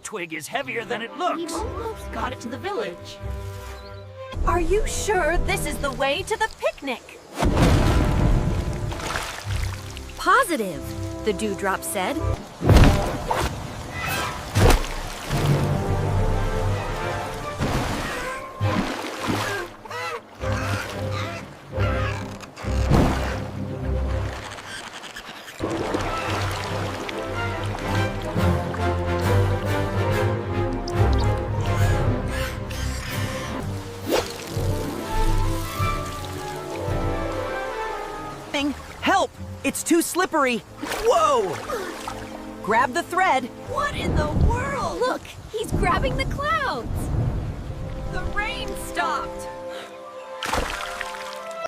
twig is heavier than it looks. We've almost got it to the village. Are you sure this is the way to the picnic? Positive, the dewdrop said. Help! It's too slippery. Whoa! Grab the thread. What in the world? Look, he's grabbing the clouds. The rain stopped.